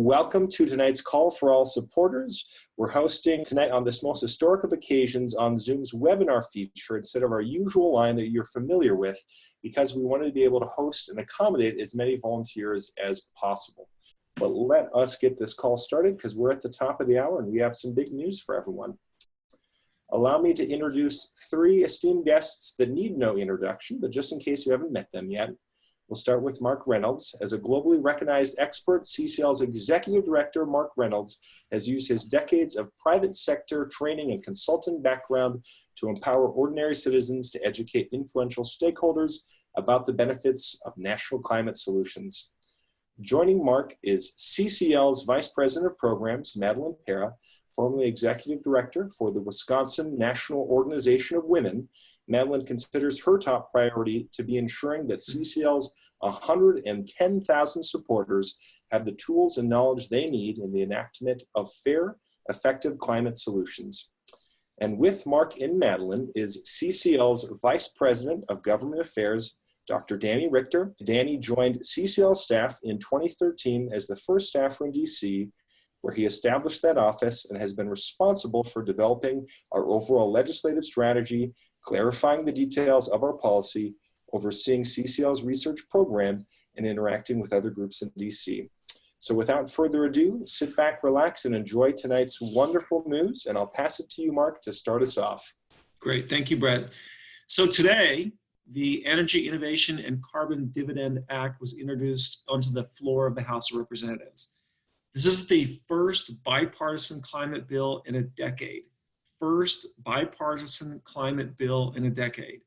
welcome to tonight's Call for All supporters. We're hosting tonight on this most historic of occasions on Zoom's webinar feature instead of our usual line that you're familiar with, because we wanted to be able to host and accommodate as many volunteers as possible. But let us get this call started because we're at the top of the hour and we have some big news for everyone. Allow me to introduce three esteemed guests that need no introduction, but just in case you haven't met them yet. We'll start with Mark Reynolds. As a globally recognized expert, CCL's Executive Director, Mark Reynolds, has used his decades of private sector training and consulting background to empower ordinary citizens to educate influential stakeholders about the benefits of national climate solutions. Joining Mark is CCL's Vice President of Programs, Madeleine Para, formerly Executive Director for the Wisconsin National Organization of Women. Madeleine considers her top priority to be ensuring that CCL's 110,000 supporters have the tools and knowledge they need in the enactment of fair, effective climate solutions. And with Mark and Madeleine is CCL's Vice President of Government Affairs, Dr. Danny Richter. Danny joined CCL staff in 2013 as the first staffer in DC, where he established that office and has been responsible for developing our overall legislative strategy, clarifying the details of our policy, overseeing CCL's research program, and interacting with other groups in DC. So without further ado, sit back, relax, and enjoy tonight's wonderful news, and I'll pass it to you, Mark, to start us off. Great, thank you, Brett. So today, the Energy Innovation and Carbon Dividend Act was introduced onto the floor of the House of Representatives. This is the first bipartisan climate bill in a decade. First bipartisan climate bill in a decade.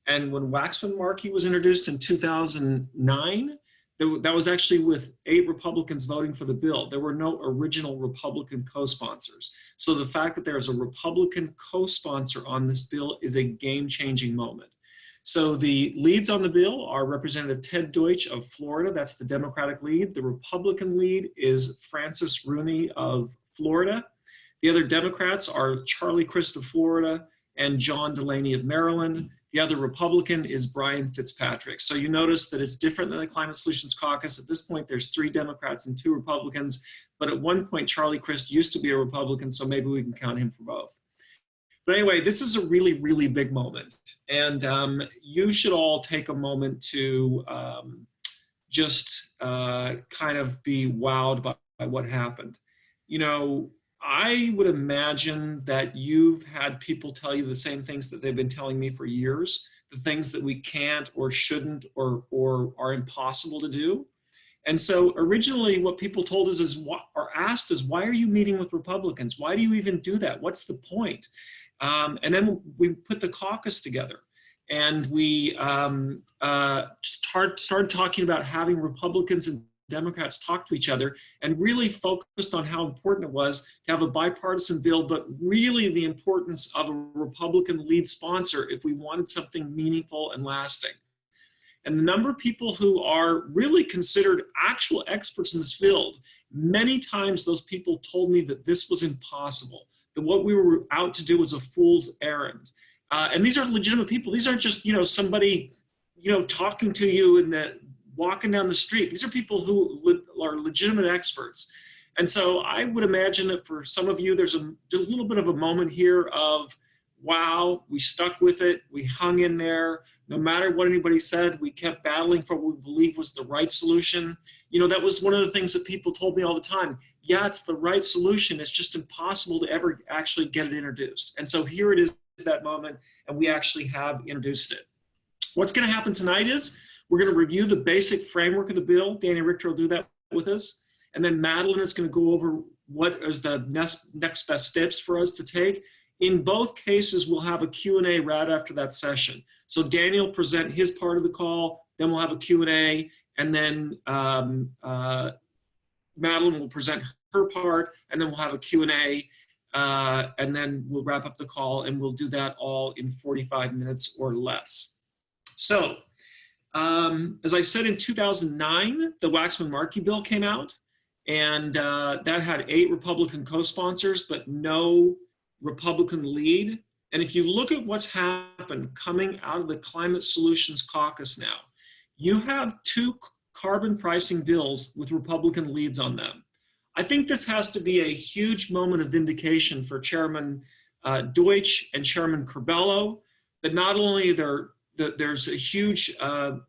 And when Waxman-Markey was introduced in 2009, that was actually with 8 Republicans voting for the bill. There were no original Republican co-sponsors. So the fact that there is a Republican co-sponsor on this bill is a game-changing moment. So the leads on the bill are Representative Ted Deutsch of Florida, that's the Democratic lead. The Republican lead is Francis Rooney of Florida. The other Democrats are Charlie Crist of Florida and John Delaney of Maryland. The other Republican is Brian Fitzpatrick. So you notice that it's different than the Climate Solutions Caucus. At this point, there's 3 Democrats and 2 Republicans. But at one point, Charlie Crist used to be a Republican, so maybe we can count him for both. But anyway, this is a really, really big moment. And you should all take a moment to just kind of be wowed by what happened. You know, I would imagine that you've had people tell you the same things that they've been telling me for years, the things that we can't or shouldn't or are impossible to do. And so originally what people told us is, asked is, why are you meeting with Republicans? Why do you even do that? What's the point? And then we put the caucus together and we started talking about having Republicans and Democrats talk to each other and really focused on how important it was to have a bipartisan bill, but really the importance of a Republican lead sponsor if we wanted something meaningful and lasting. And the number of people who are really considered actual experts in this field, many times those people told me that this was impossible, that what we were out to do was a fool's errand. And these are legitimate people. These aren't just, somebody, talking to you in the walking down the street. These are people who are legitimate experts. And so I would imagine that for some of you, there's a little bit of a moment here of, wow, we stuck with it. We hung in there. No matter what anybody said, we kept battling for what we believed was the right solution. That was one of the things that people told me all the time. Yeah, it's the right solution. It's just impossible to ever actually get it introduced. And so here it is, that moment, and we actually have introduced it. What's going to happen tonight is we're going to review the basic framework of the bill. Danny Richter will do that with us. And then Madeleine is going to go over what is the next best steps for us to take. In both cases, we'll have a Q&A right after that session. So Danny will present his part of the call, then we'll have a Q&A, and then Madeleine will present her part, and then we'll have a Q&A, and then we'll wrap up the call, and we'll do that all in 45 minutes or less. So, as I said, in 2009, the Waxman-Markey bill came out, and that had 8 Republican co-sponsors, but no Republican lead. And if you look at what's happened coming out of the Climate Solutions Caucus now, you have 2 carbon pricing bills with Republican leads on them. I think this has to be a huge moment of vindication for Chairman Deutsch and Chairman Curbelo, that not only there's a huge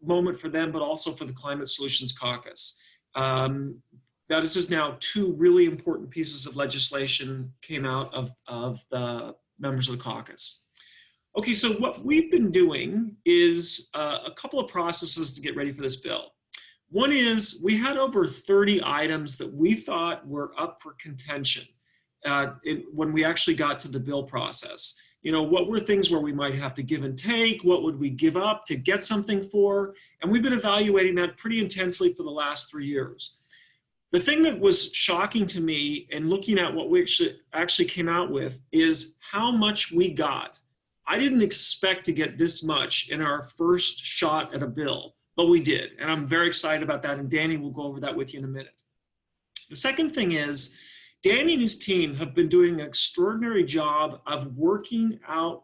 moment for them, but also for the Climate Solutions Caucus. That is just now two really important pieces of legislation came out of the members of the caucus. Okay, so what we've been doing is a couple of processes to get ready for this bill. One is we had over 30 items that we thought were up for contention when we actually got to the bill process. You know, what were things where we might have to give and take? What would we give up to get something for? And we've been evaluating that pretty intensely for the last 3 years. The thing that was shocking to me in looking at what we actually came out with is how much we got. I didn't expect to get this much in our first shot at a bill, but we did. And I'm very excited about that. And Danny will go over that with you in a minute. The second thing is, Danny and his team have been doing an extraordinary job of working out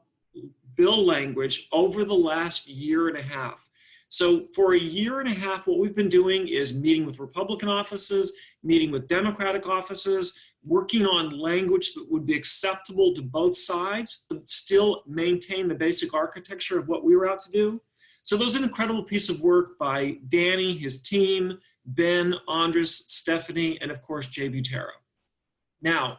bill language over the last year and a half. So for a year and a half, what we've been doing is meeting with Republican offices, meeting with Democratic offices, working on language that would be acceptable to both sides, but still maintain the basic architecture of what we were out to do. So those are an incredible piece of work by Danny, his team, Ben, Andres, Stephanie, and of course, Jay Butera. Now,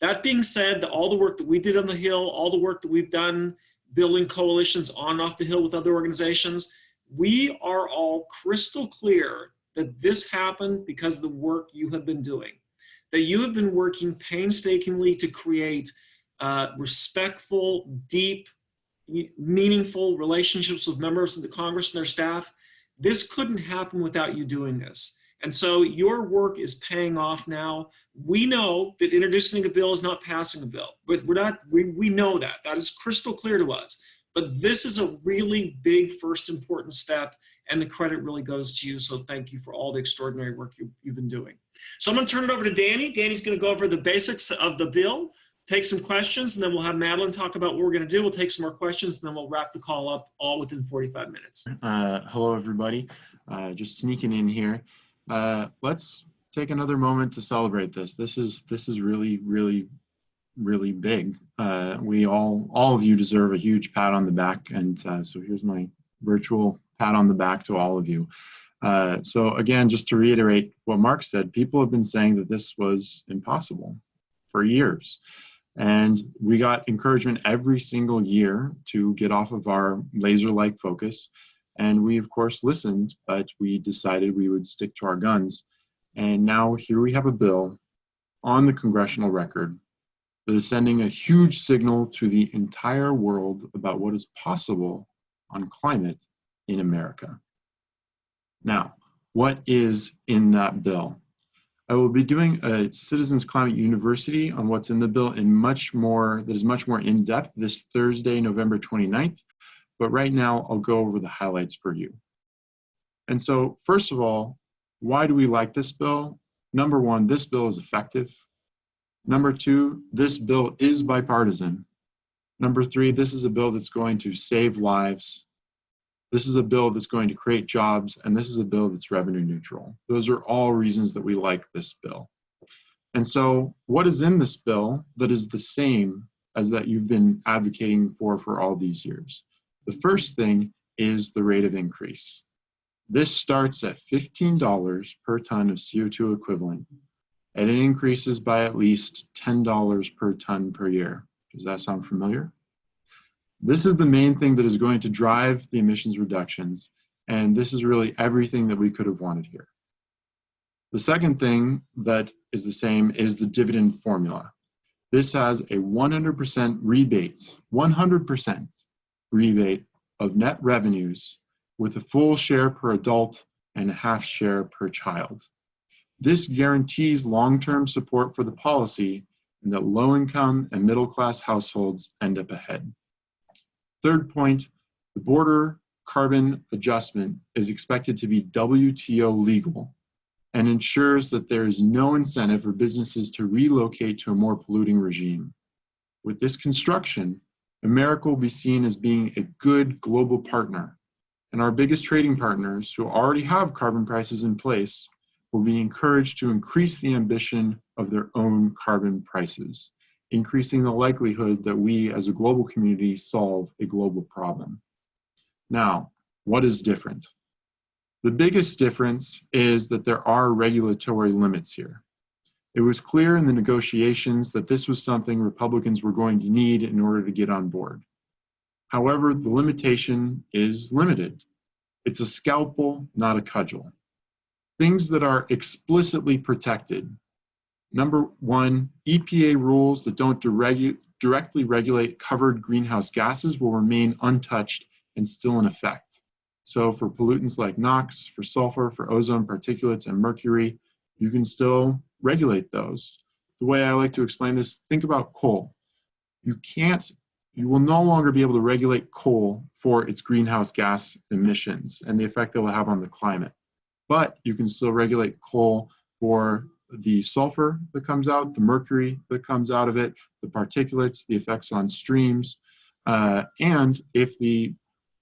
that being said, all the work that we did on the Hill, all the work that we've done building coalitions on and off the Hill with other organizations, we are all crystal clear that this happened because of the work you have been doing, that you have been working painstakingly to create respectful, deep, meaningful relationships with members of the Congress and their staff. This couldn't happen without you doing this. And so your work is paying off now. We know that introducing a bill is not passing a bill, but we know that. That is crystal clear to us. But this is a really big first important step, and the credit really goes to you. So thank you for all the extraordinary work you've been doing. So I'm going to turn it over to Danny. Danny's going to go over the basics of the bill, take some questions, and then we'll have Madeleine talk about what we're going to do. We'll take some more questions, and then we'll wrap the call up all within 45 minutes. Hello, everybody. Just sneaking in here. Let's take another moment to celebrate this. This is really, really, really big. We all of you deserve a huge pat on the back, and so here's my virtual pat on the back to all of you. So again, just to reiterate what Mark said, people have been saying that this was impossible for years. And we got encouragement every single year to get off of our laser-like focus. And we, of course, listened, but we decided we would stick to our guns. And now here we have a bill on the congressional record that is sending a huge signal to the entire world about what is possible on climate in America. Now, what is in that bill? I will be doing a Citizens Climate University on what's in the bill that is much more in-depth this Thursday, November 29th. But right now, I'll go over the highlights for you. And so, first of all, why do we like this bill? Number one, this bill is effective. Number two, this bill is bipartisan. Number three, this is a bill that's going to save lives. This is a bill that's going to create jobs, and this is a bill that's revenue neutral. Those are all reasons that we like this bill. And so, what is in this bill that is the same as that you've been advocating for all these years? The first thing is the rate of increase. This starts at $15 per ton of CO2 equivalent, and it increases by at least $10 per ton per year. Does that sound familiar? This is the main thing that is going to drive the emissions reductions, and this is really everything that we could have wanted here. The second thing that is the same is the dividend formula. This has a 100% rebate, 100% rebate of net revenues with a full share per adult and a half share per child. This guarantees long-term support for the policy and that low-income and middle-class households end up ahead. Third point, the border carbon adjustment is expected to be WTO legal and ensures that there is no incentive for businesses to relocate to a more polluting regime. With this construction, America will be seen as being a good global partner, and our biggest trading partners who already have carbon prices in place will be encouraged to increase the ambition of their own carbon prices, increasing the likelihood that we as a global community solve a global problem. Now, what is different? The biggest difference is that there are regulatory limits here. It was clear in the negotiations that this was something Republicans were going to need in order to get on board. However, the limitation is limited. It's a scalpel, not a cudgel. Things that are explicitly protected. Number one, EPA rules that don't directly regulate covered greenhouse gases will remain untouched and still in effect. So for pollutants like NOx, for sulfur, for ozone particulates, and mercury, you can still regulate those. The way I like to explain this, think about coal. You will no longer be able to regulate coal for its greenhouse gas emissions and the effect it will have on the climate. But you can still regulate coal for the sulfur that comes out, the mercury that comes out of it, the particulates, the effects on streams, and if the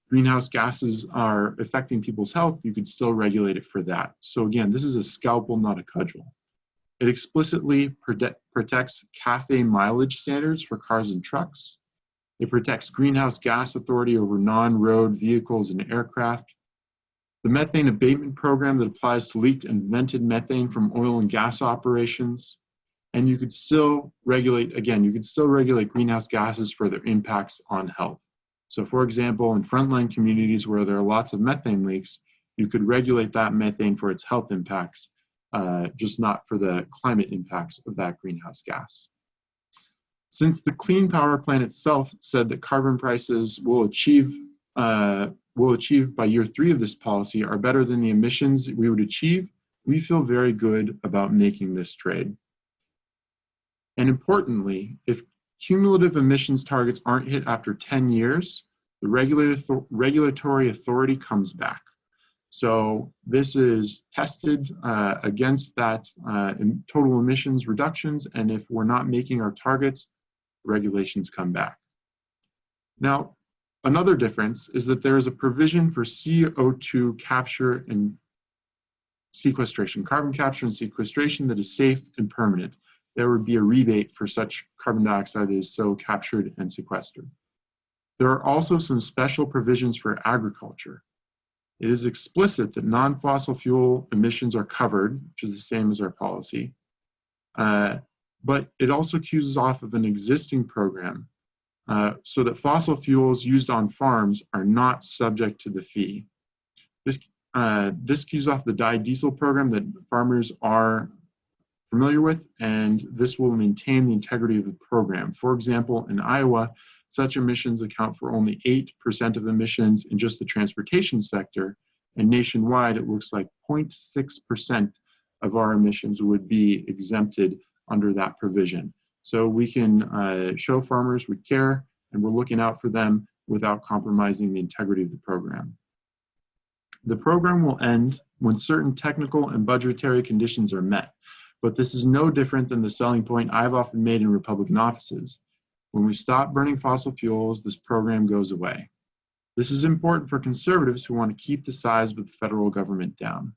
greenhouse gases are affecting people's health, you could still regulate it for that. So again, this is a scalpel, not a cudgel. It explicitly protects CAFE mileage standards for cars and trucks. It protects greenhouse gas authority over non-road vehicles and aircraft. The methane abatement program that applies to leaked and vented methane from oil and gas operations. And you could still regulate, again, you could still regulate greenhouse gases for their impacts on health. So for example, in frontline communities where there are lots of methane leaks, you could regulate that methane for its health impacts, just not for the climate impacts of that greenhouse gas. Since the Clean Power Plan itself said that carbon prices will achieve by year 3 of this policy are better than the emissions we would achieve, we feel very good about making this trade. And importantly, if cumulative emissions targets aren't hit after 10 years, the regulatory authority comes back. So this is tested against that in total emissions reductions, and if we're not making our targets, regulations come back. Now, another difference is that there is a provision for CO2 capture and sequestration, carbon capture and sequestration that is safe and permanent. There would be a rebate for such carbon dioxide that is so captured and sequestered. There are also some special provisions for agriculture. It is explicit that non-fossil fuel emissions are covered, which is the same as our policy, but it also cues off of an existing program so that fossil fuels used on farms are not subject to the fee. This cues off the diesel program that farmers are familiar with, and this will maintain the integrity of the program. For example, in Iowa, such emissions account for only 8% of emissions in just the transportation sector, and nationwide it looks like 0.6% of our emissions would be exempted under that provision. So we can show farmers we care and we're looking out for them without compromising the integrity of the program. The program will end when certain technical and budgetary conditions are met. But this is no different than the selling point I've often made in Republican offices. When we stop burning fossil fuels, this program goes away. This is important for conservatives who want to keep the size of the federal government down.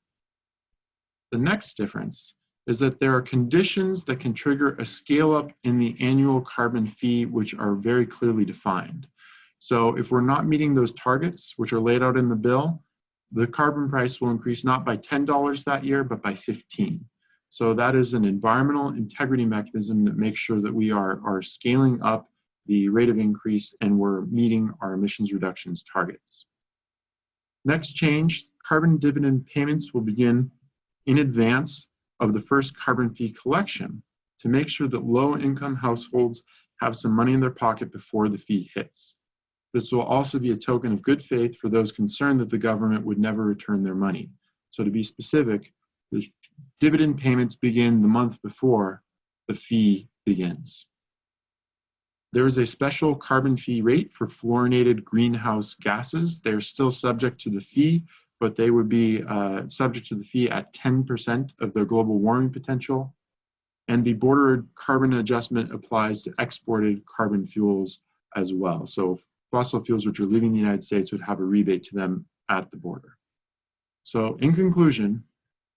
The next difference is that there are conditions that can trigger a scale up in the annual carbon fee, which are very clearly defined. So if we're not meeting those targets, which are laid out in the bill, the carbon price will increase not by $10 that year, but by 15. So that is an environmental integrity mechanism that makes sure that we are scaling up the rate of increase and we're meeting our emissions reductions targets. Next change, carbon dividend payments will begin in advance of the first carbon fee collection to make sure that low-income households have some money in their pocket before the fee hits. This will also be a token of good faith for those concerned that the government would never return their money. So to be specific, the dividend payments begin the month before the fee begins. There is a special carbon fee rate for fluorinated greenhouse gases. They're still subject to the fee, but they would be subject to the fee at 10% of their global warming potential. And the border carbon adjustment applies to exported carbon fuels as well. So fossil fuels which are leaving the United States would have a rebate to them at the border. So in conclusion,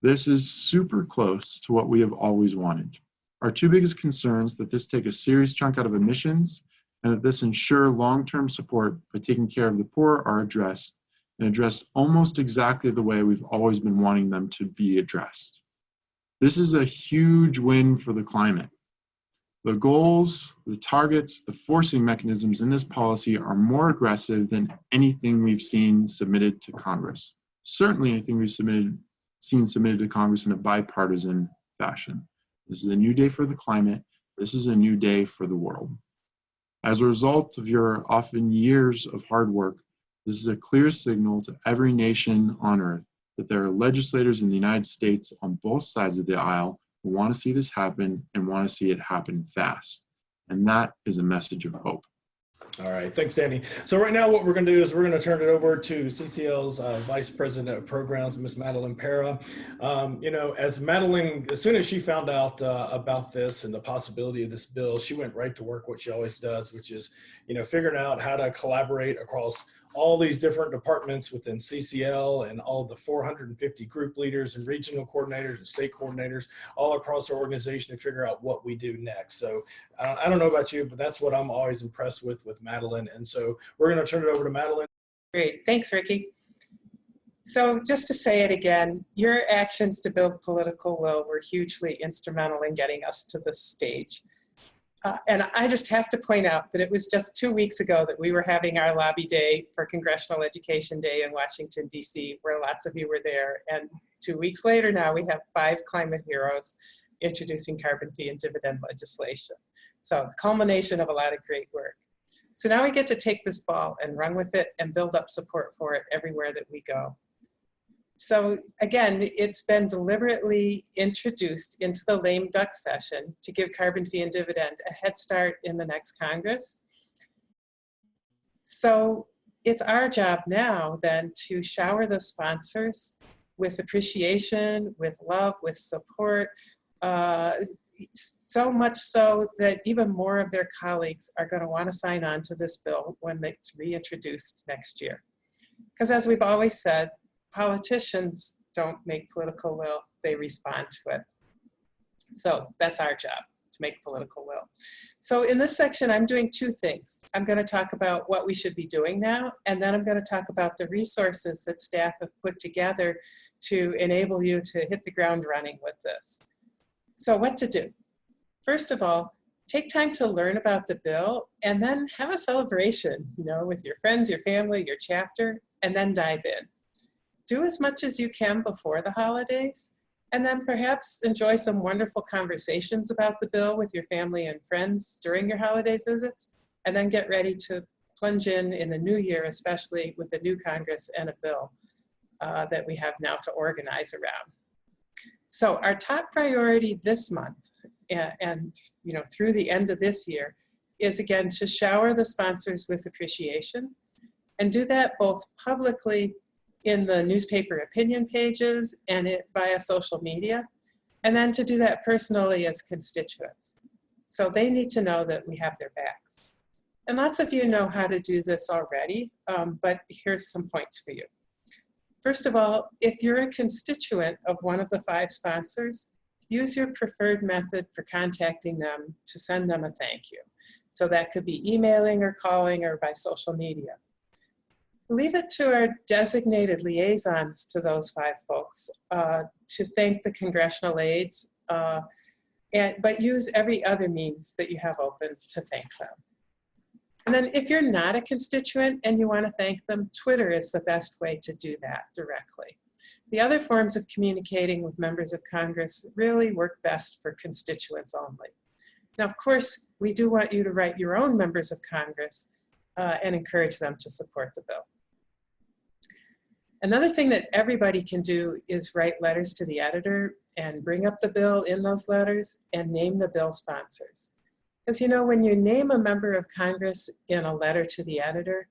This is super close to what we have always wanted. Our two biggest concerns that this take a serious chunk out of emissions and that this ensure long-term support by taking care of the poor are addressed, and addressed almost exactly the way we've always been wanting them to be addressed. This is a huge win for the climate. The goals, the targets, the forcing mechanisms in this policy are more aggressive than anything we've seen submitted to Congress. Certainly anything we've seen submitted to Congress in a bipartisan fashion. This is a new day for the climate. This is a new day for the world. As a result of your often years of hard work, this is a clear signal to every nation on earth that there are legislators in the United States on both sides of the aisle who want to see this happen and want to see it happen fast. And that is a message of hope. All right, thanks, Danny. So right now what we're going to do is we're going to turn it over to CCL's Vice President of Programs, Ms. Madeleine Para. You know, as Madeleine, as soon as she found out about this and the possibility of this bill, she went right to work what she always does, which is, you know, figuring out how to collaborate across all these different departments within CCL and all the 450 group leaders and regional coordinators and state coordinators all across our organization to figure out what we do next. So I don't know about you, but that's what I'm always impressed with Madeleine. And so we're going to turn it over to Madeleine. Great, thanks, Ricky. So just to say it again, your actions to build political will were hugely instrumental in getting us to this stage. And I just have to point out that it was just 2 weeks ago that we were having our lobby day for Congressional Education Day in Washington, D.C., where lots of you were there. And 2 weeks later now, we have 5 climate heroes introducing carbon fee and dividend legislation. So the culmination of a lot of great work. So now we get to take this ball and run with it and build up support for it everywhere that we go. So again, it's been deliberately introduced into the lame duck session to give carbon fee and dividend a head start in the next Congress. So it's our job now then to shower the sponsors with appreciation, with love, with support, so much so that even more of their colleagues are going to want to sign on to this bill when it's reintroduced next year. Because as we've always said, politicians don't make political will, they respond to it. So that's our job, to make political will. So in this section, I'm doing 2 things. I'm going to talk about what we should be doing now, and then I'm going to talk about the resources that staff have put together to enable you to hit the ground running with this. So what to do? First of all, take time to learn about the bill and then have a celebration, you know, with your friends, your family, your chapter, and then dive in. Do as much as you can before the holidays, and then perhaps enjoy some wonderful conversations about the bill with your family and friends during your holiday visits, and then get ready to plunge in the new year, especially with a new Congress and a bill that we have now to organize around. So our top priority this month, and you know, through the end of this year, is again to shower the sponsors with appreciation, and do that both publicly in the newspaper opinion pages and via social media, and then to do that personally as constituents. So they need to know that we have their backs. And lots of you know how to do this already, but here's some points for you. First of all, if you're a constituent of one of the 5 sponsors, use your preferred method for contacting them to send them a thank you. So that could be emailing or calling or by social media. Leave it to our designated liaisons to those 5 folks to thank the congressional aides, but use every other means that you have open to thank them. And then if you're not a constituent and you want to thank them, Twitter is the best way to do that directly. The other forms of communicating with members of Congress really work best for constituents only. Now, of course, we do want you to write your own members of Congress and encourage them to support the bill. Another thing that everybody can do is write letters to the editor and bring up the bill in those letters and name the bill sponsors. Because you know, when you name a member of Congress in a letter to the editor,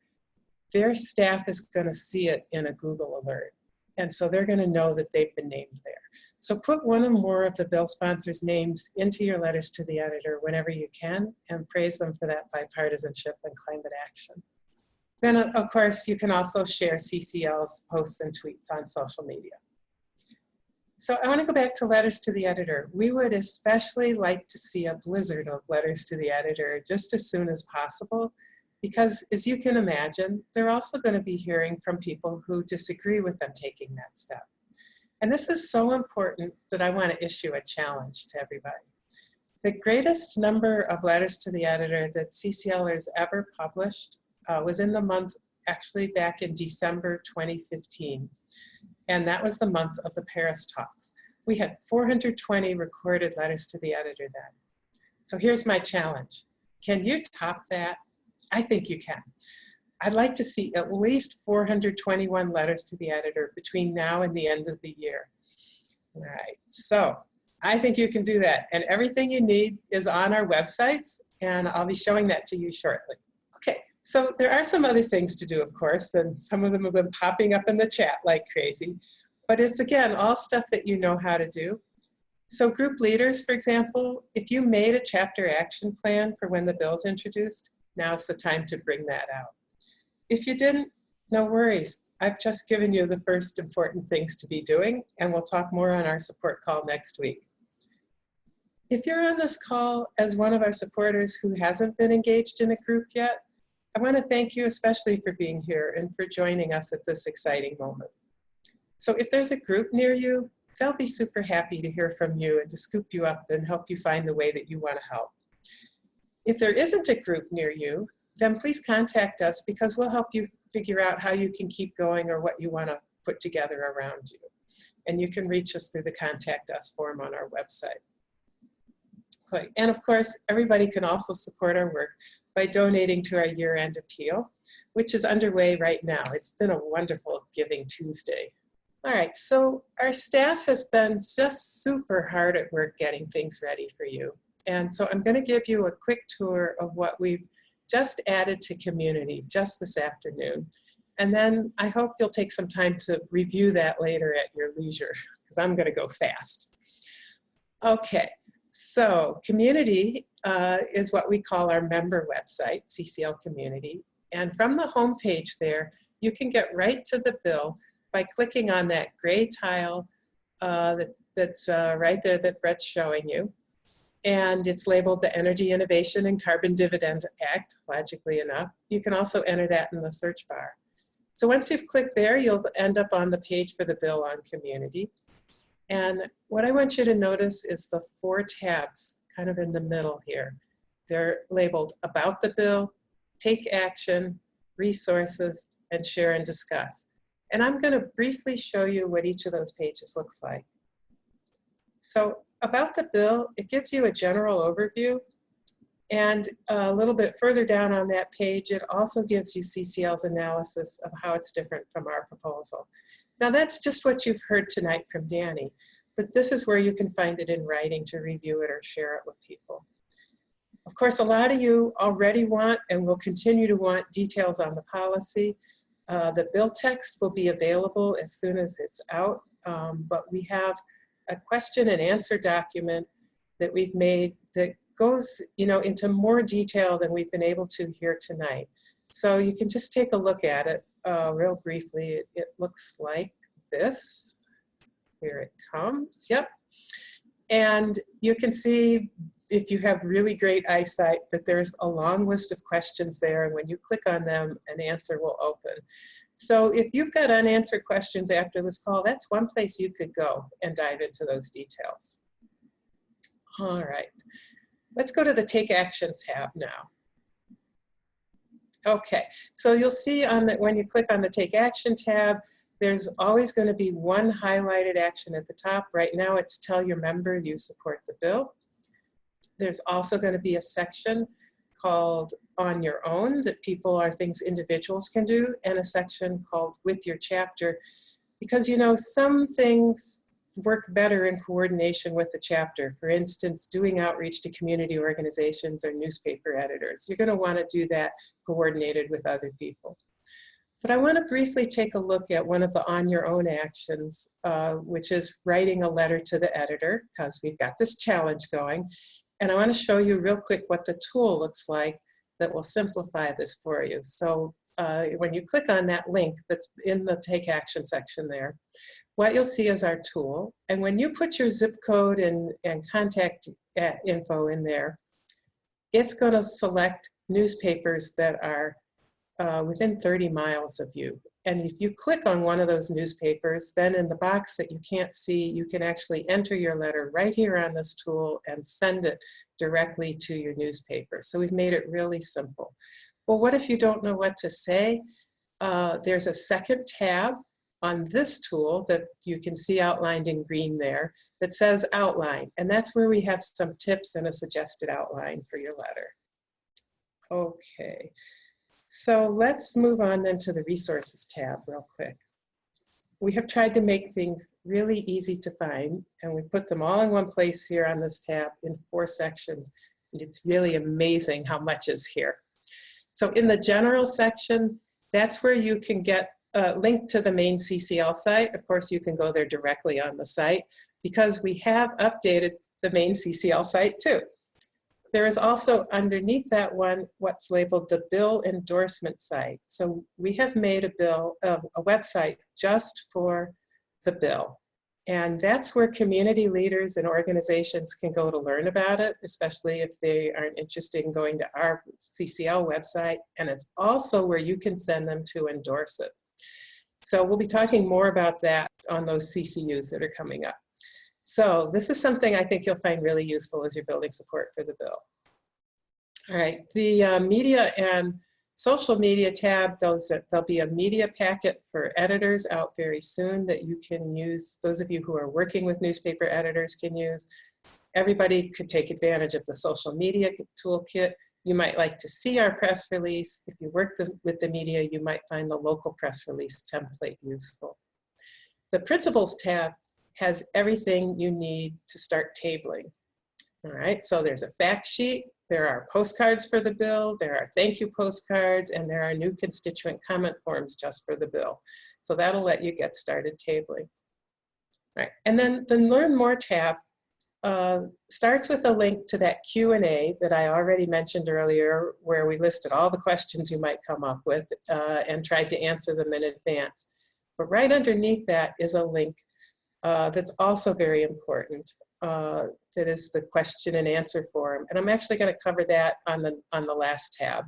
their staff is going to see it in a Google alert. And so they're going to know that they've been named there. So put one or more of the bill sponsors' names into your letters to the editor whenever you can, and praise them for that bipartisanship and climate action. Then, of course, you can also share CCL's posts and tweets on social media. So I want to go back to letters to the editor. We would especially like to see a blizzard of letters to the editor just as soon as possible, because as you can imagine, they're also going to be hearing from people who disagree with them taking that step. And this is so important that I want to issue a challenge to everybody. The greatest number of letters to the editor that CCLers ever published was in the month, actually back in December 2015. And that was the month of the Paris talks. We had 420 recorded letters to the editor then. So here's my challenge. Can you top that? I think you can. I'd like to see at least 421 letters to the editor between now and the end of the year. All right, so I think you can do that. And everything you need is on our websites, and I'll be showing that to you shortly. Okay, so there are some other things to do, of course, and some of them have been popping up in the chat like crazy. But it's, again, all stuff that you know how to do. So group leaders, for example, if you made a chapter action plan for when the bill's introduced, now's the time to bring that out. If you didn't, no worries. I've just given you the first important things to be doing, and we'll talk more on our support call next week. If you're on this call as one of our supporters who hasn't been engaged in a group yet, I want to thank you especially for being here and for joining us at this exciting moment. So if there's a group near you, they'll be super happy to hear from you and to scoop you up and help you find the way that you want to help. If there isn't a group near you, then please contact us, because we'll help you figure out how you can keep going or what you want to put together around you. And you can reach us through the Contact Us form on our website. Okay. And of course, everybody can also support our work by donating to our year-end appeal, which is underway right now. It's been a wonderful Giving Tuesday. All right, so our staff has been just super hard at work getting things ready for you. And so I'm going to give you a quick tour of what we've just added to community just this afternoon. And then I hope you'll take some time to review that later at your leisure, because I'm going to go fast. Okay, so community is what we call our member website, CCL Community. And from the home page there, you can get right to the bill by clicking on that gray tile that's right there that Brett's showing you. And it's labeled the Energy Innovation and Carbon Dividend Act, logically enough. You can also enter that in the search bar. So once you've clicked there, you'll end up on the page for the bill on community. And what I want you to notice is the 4 tabs kind of in the middle here. They're labeled About the Bill, Take Action, Resources, and Share and Discuss. And I'm going to briefly show you what each of those pages looks like. So about the bill, it gives you a general overview. And a little bit further down on that page, it also gives you CCL's analysis of how it's different from our proposal. Now that's just what you've heard tonight from Danny, but this is where you can find it in writing to review it or share it with people. Of course, a lot of you already want and will continue to want details on the policy. The bill text will be available as soon as it's out, but we have a question and answer document that we've made that goes, into more detail than we've been able to here tonight. So you can just take a look at it real briefly. It looks like this. Here it comes. Yep. And you can see, if you have really great eyesight, that there's a long list of questions there, and when you click on them, an answer will open. So if you've got unanswered questions after this call, that's one place you could go and dive into those details. All right, let's go to the Take Action tab now. Okay, so you'll see on that when you click on the Take Action tab, there's always going to be one highlighted action at the top. Right now it's Tell Your Member You Support the Bill. There's also going to be a section called On Your Own, that people are things individuals can do, and a section called With Your Chapter, because some things work better in coordination with the chapter. For instance, doing outreach to community organizations or newspaper editors. You're going to want to do that coordinated with other people. But I want to briefly take a look at one of the On Your Own actions, which is writing a letter to the editor, because we've got this challenge going. And I want to show you real quick what the tool looks like that will simplify this for you. So when you click on that link that's in the Take Action section there, what you'll see is our tool. And when you put your zip code and contact info in there, it's going to select newspapers that are within 30 miles of you. And if you click on one of those newspapers, then in the box that you can't see, you can actually enter your letter right here on this tool and send it directly to your newspaper. So we've made it really simple. Well, what if you don't know what to say? There's a second tab on this tool that you can see outlined in green there that says outline. And that's where we have some tips and a suggested outline for your letter. Okay. So let's move on then to the resources tab real quick. We have tried to make things really easy to find, and we put them all in one place here on this tab in 4 sections. And it's really amazing how much is here. So in the general section, that's where you can get a link to the main CCL site. Of course, you can go there directly on the site because we have updated the main CCL site too. There is also underneath that one what's labeled the bill endorsement site. So we have made a website just for the bill. And that's where community leaders and organizations can go to learn about it, especially if they aren't interested in going to our CCL website. And it's also where you can send them to endorse it. So we'll be talking more about that on those CCUs that are coming up. So this is something I think you'll find really useful as you're building support for the bill. All right, the media and social media tab, there'll be a media packet for editors out very soon that you can use. Those of you who are working with newspaper editors can use. Everybody could take advantage of the social media toolkit. You might like to see our press release. If you work with the media, you might find the local press release template useful. The printables tab has everything you need to start tabling. All right, so there's a fact sheet, there are postcards for the bill, there are thank you postcards, and there are new constituent comment forms just for the bill. So that'll let you get started tabling. All right, and then the Learn More tab starts with a link to that Q&A that I already mentioned earlier, where we listed all the questions you might come up with and tried to answer them in advance. But right underneath that is a link that's also very important. That is the question and answer form. And I'm actually going to cover that on the last tab.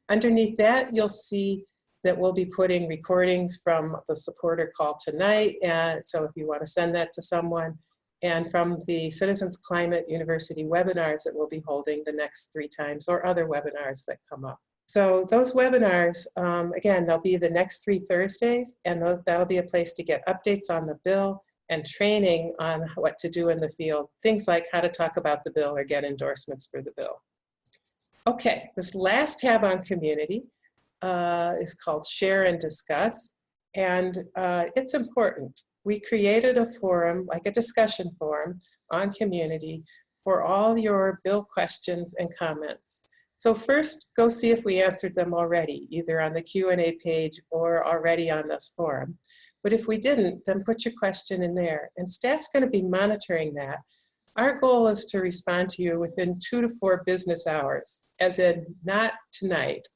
Underneath that, you'll see that we'll be putting recordings from the supporter call tonight. And so if you want to send that to someone, and from the Citizens Climate University webinars that we'll be holding the next 3 times, or other webinars that come up. So those webinars, again, they'll be the next 3 Thursdays, and that'll be a place to get updates on the bill and training on what to do in the field, things like how to talk about the bill or get endorsements for the bill. Okay, this last tab on community is called Share and Discuss, and it's important. We created a forum, like a discussion forum on community for all your bill questions and comments. So first, go see if we answered them already, either on the Q&A page or already on this forum. But if we didn't, then put your question in there. And staff's going to be monitoring that. Our goal is to respond to you within 2 to 4 business hours, as in not tonight,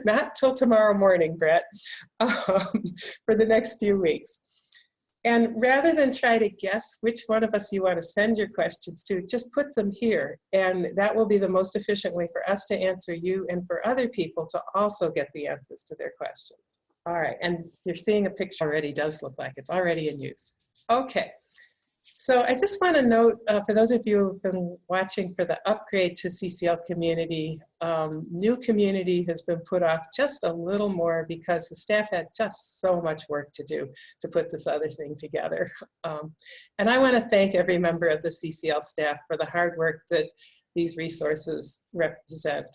not till tomorrow morning, Brett, for the next few weeks. And rather than try to guess which one of us you want to send your questions to, just put them here. And that will be the most efficient way for us to answer you and for other people to also get the answers to their questions. All right, and you're seeing a picture already does look like it's already in use. Okay, so I just want to note, for those of you who've been watching for the upgrade to CCL Community, new Community has been put off just a little more because the staff had just so much work to do to put this other thing together. And I want to thank every member of the CCL staff for the hard work that these resources represent.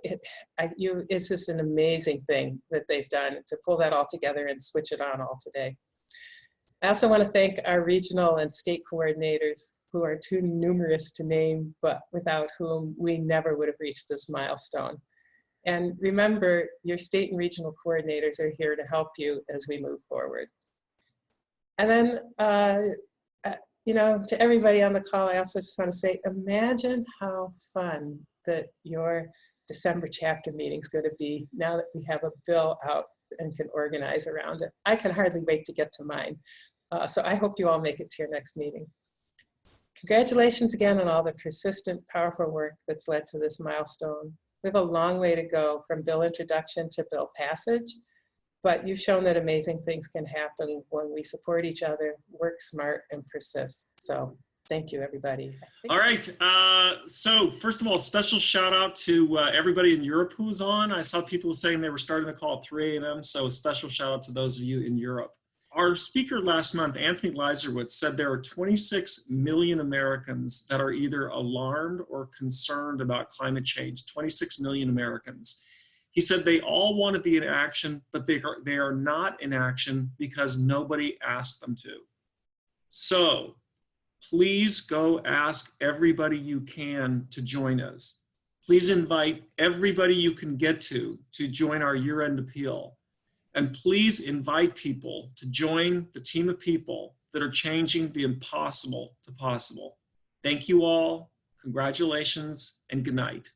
It's just an amazing thing that they've done to pull that all together and switch it on all today. I also want to thank our regional and state coordinators who are too numerous to name, but without whom we never would have reached this milestone. And remember, your state and regional coordinators are here to help you as we move forward. And then, you know, to everybody on the call, I also just want to say, imagine how fun that your December chapter meeting is going to be now that we have a bill out and can organize around it. I can hardly wait to get to mine. So I hope you all make it to your next meeting. Congratulations again on all the persistent, powerful work that's led to this milestone. We have a long way to go from bill introduction to bill passage, but you've shown that amazing things can happen when we support each other, work smart, and persist. So thank you, everybody. All right. So first of all, special shout out to everybody in Europe who was on. I saw people saying they were starting the call at 3 a.m. So a special shout out to those of you in Europe. Our speaker last month, Anthony Leiserowitz, said there are 26 million Americans that are either alarmed or concerned about climate change. 26 million Americans. He said they all want to be in action, but they are not in action because nobody asked them to. So please go ask everybody you can to join us. Please invite everybody you can get to join our year-end appeal. And please invite people to join the team of people that are changing the impossible to possible. Thank you all. Congratulations and good night.